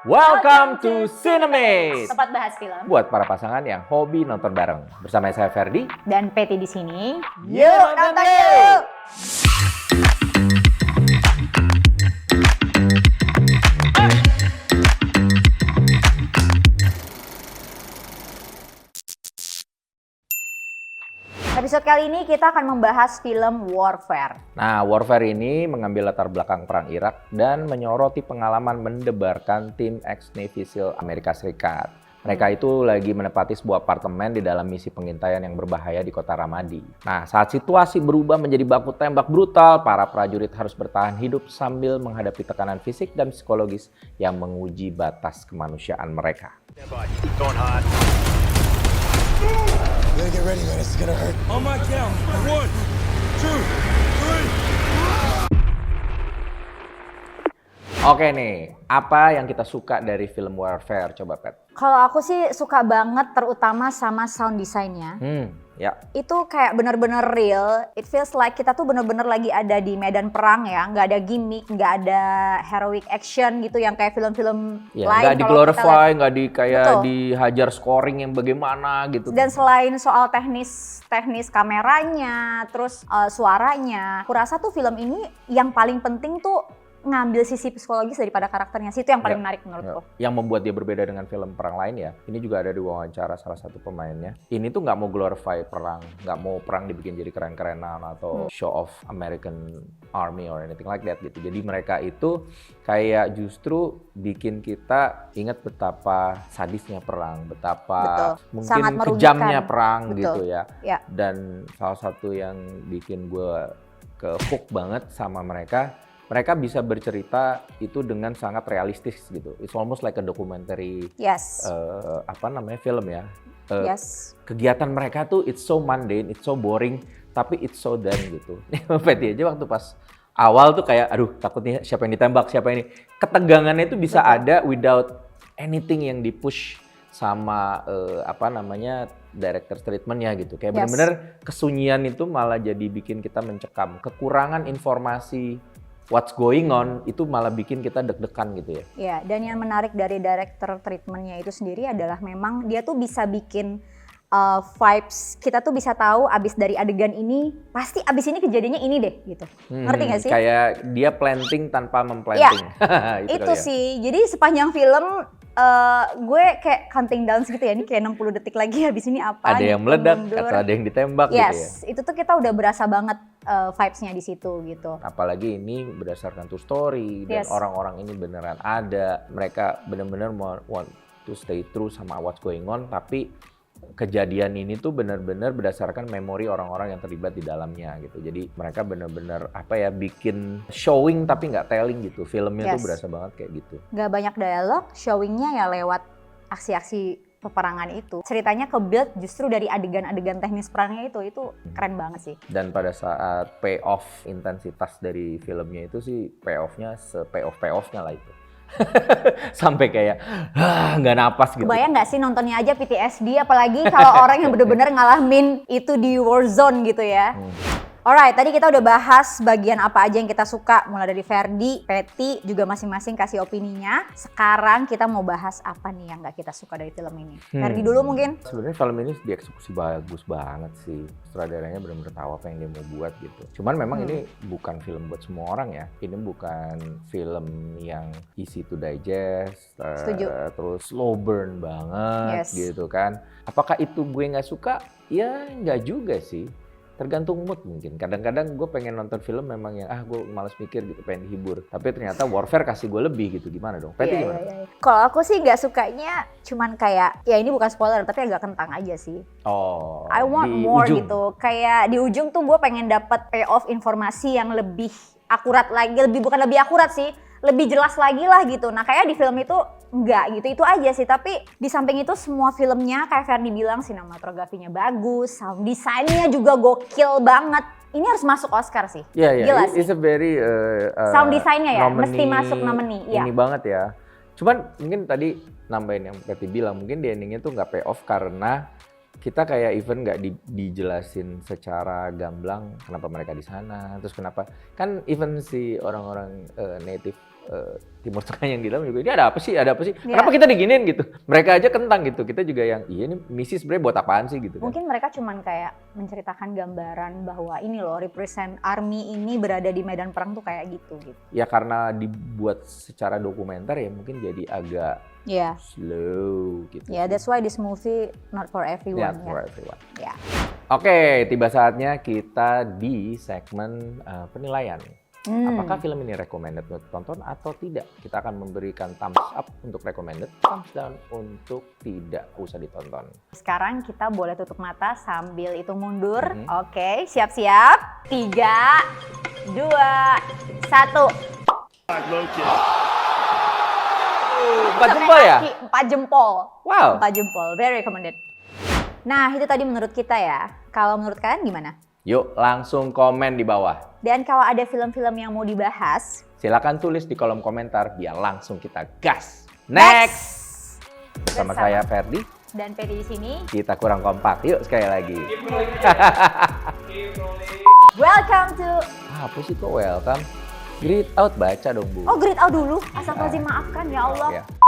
Welcome to Cinemate. Tempat bahas film. Buat para pasangan yang hobi nonton bareng. Bersama saya Ferdi Dan Peti di sini. Yuk nonton yuk. Episode kali ini kita akan membahas film Warfare. Nah, Warfare ini mengambil latar belakang Perang Irak dan menyoroti pengalaman mendebarkan tim ex-Navy SEAL Amerika Serikat. Mereka itu lagi menempati sebuah apartemen di dalam misi pengintaian yang berbahaya di kota Ramadi. Nah, saat situasi berubah menjadi baku tembak brutal, para prajurit harus bertahan hidup sambil menghadapi tekanan fisik dan psikologis yang menguji batas kemanusiaan mereka. You gotta get ready, man. It's gonna hurt. On my count. 1, 2, 3. Oke nih, apa yang kita suka dari film Warfare? Coba, Pet. Kalau aku sih suka banget terutama sama sound design-nya. Ya. Itu kayak bener-bener real. It feels like kita tuh bener-bener lagi ada di medan perang ya. Nggak ada gimmick, nggak ada heroic action gitu yang kayak film-film Ya, lain. nggak di kalau kita glorify, lihat. nggak di kayak Betul. dihajar scoring yang bagaimana gitu. Dan selain soal teknis kameranya, terus suaranya, aku rasa tuh film ini yang paling penting tuh ngambil sisi psikologis daripada karakternya. Itu yang paling menarik menurutku. Yang membuat dia berbeda dengan film perang lain ya, ini juga ada di wawancara salah satu pemainnya. Ini tuh nggak mau glorify perang, nggak mau perang dibikin jadi keren-kerenan atau show off American Army or anything like that gitu. Jadi mereka itu kayak justru bikin kita ingat betapa sadisnya perang, betapa Betul. Sangat mungkin merugikan. kejamnya perang Betul. gitu ya. Ya. Dan salah satu yang bikin gue hook banget sama mereka bisa bercerita itu dengan sangat realistis gitu. It's almost like a documentary Yes. film ya. Yes. Kegiatan mereka tuh it's so mundane, it's so boring, tapi it's so done gitu. Peti aja waktu pas awal tuh kayak aduh takutnya siapa yang ditembak, siapa ini. Ketegangannya itu bisa ada without anything yang di-push sama director treatment-nya gitu. Kayak bener-bener kesunyian itu malah jadi bikin kita mencekam. Kekurangan informasi what's going on itu malah bikin kita deg-degan gitu ya. Ya, dan yang menarik dari director treatment-nya itu sendiri adalah memang dia tuh bisa bikin vibes, kita tuh bisa tahu abis dari adegan ini, pasti abis ini kejadiannya ini deh gitu. Ngerti gak sih? Kayak dia planting tanpa memplanting. Ya, itu kali ya. sih. Jadi sepanjang film gue kayak counting down gitu ya, ini kayak 60 detik lagi habis ini apa. Ada yang meledak atau ada yang ditembak gitu ya. Yes, itu tuh kita udah berasa banget vibes-nya di situ gitu. Apalagi ini berdasarkan true story dan orang-orang ini beneran ada. Mereka bener-bener want to stay true sama what's going on, tapi kejadian ini tuh benar-benar berdasarkan memori orang-orang yang terlibat di dalamnya gitu. Jadi mereka benar-benar bikin showing tapi nggak telling gitu. Filmnya tuh berasa banget kayak gitu. Nggak banyak dialog, showingnya ya lewat aksi-aksi peperangan itu. Ceritanya ke-build justru dari adegan-adegan teknis perangnya itu keren banget sih. Dan pada saat payoff intensitas dari filmnya itu sih payoff-nya se-payoff-payoff-nya lah itu. Sampai kayak nggak napas gitu. Kebayang nggak sih nontonnya aja PTSD, apalagi kalau orang yang bener-bener ngalamin itu di war zone gitu ya. Alright, tadi kita udah bahas bagian apa aja yang kita suka, mulai dari Ferdi, Peti, juga masing-masing kasih opininya. Sekarang kita mau bahas apa nih yang nggak kita suka dari film ini. Ferdi dulu mungkin. Sebenarnya film ini dieksekusi bagus banget sih. Sutradaranya benar-benar tahu apa yang dia mau buat gitu. Cuman memang ini bukan film buat semua orang ya. Ini bukan film yang easy to digest, terus slow burn banget gitu kan. Apakah itu gue nggak suka? Ya nggak juga sih. Tergantung mood mungkin. Kadang-kadang gue pengen nonton film memang yang gue malas mikir gitu, pengen dihibur. Tapi ternyata Warfare kasih gue lebih gitu. Gimana dong? Peti gimana? Iya. Kalau aku sih nggak sukanya cuman kayak, ya ini bukan spoiler tapi agak kentang aja sih. Oh, I want more gitu. Kayak di ujung tuh gue pengen dapat payoff informasi yang lebih akurat lagi, bukan lebih akurat sih, lebih jelas lagi lah gitu. Nah kayak di film itu enggak gitu, itu aja sih. Tapi di samping itu semua filmnya kayak Ferdi bilang, sinematografinya bagus, sound design-nya juga gokil banget. Ini harus masuk Oscar sih. Gila sih. It's a very sound design-nya ya, mesti masuk nominee. Ini banget ya. Cuman mungkin tadi nambahin yang Peti bilang, mungkin di endingnya tuh nggak pay off karena kita kayak even nggak dijelasin secara gamblang kenapa mereka di sana, terus kenapa kan even si orang-orang native Timur Tengah yang di dalam juga, ini ada apa sih? Iya. Kenapa kita diginiin gitu? Mereka aja kentang gitu, kita juga yang, iya ini misi sebenarnya buat apaan sih gitu kan. Mungkin mereka cuman kayak menceritakan gambaran bahwa ini loh represent army ini berada di medan perang tuh kayak gitu. Ya karena dibuat secara dokumenter ya mungkin jadi agak Iya. slow gitu. Ya, that's why this movie not for everyone Yeah, for everyone. Ya. Oke, tiba saatnya kita di segmen penilaian. Hmm. Apakah film ini recommended untuk tonton atau tidak? Kita akan memberikan thumbs up untuk recommended, thumbs down untuk tidak usah ditonton. Sekarang kita boleh tutup mata sambil hitung mundur. Mhm. Oke, siap-siap. 3, 2, 1. Loki. 4 jempol ya? 4 jempol. Wow. 4 jempol, very recommended. Nah, itu tadi menurut kita ya. Kalau menurut kalian gimana? Yuk langsung komen di bawah. Dan kalau ada film-film yang mau dibahas, Silakan tulis di kolom komentar biar langsung kita gas. Next! Sama saya Ferdi, dan Peri di sini. kita kurang kompak. Yuk sekali lagi. Welcome to... Apa sih kok welcome? Greet out baca dong Bu. Oh, greet out dulu. Astagfirullahaladzim, maafkan ya Allah. Ya.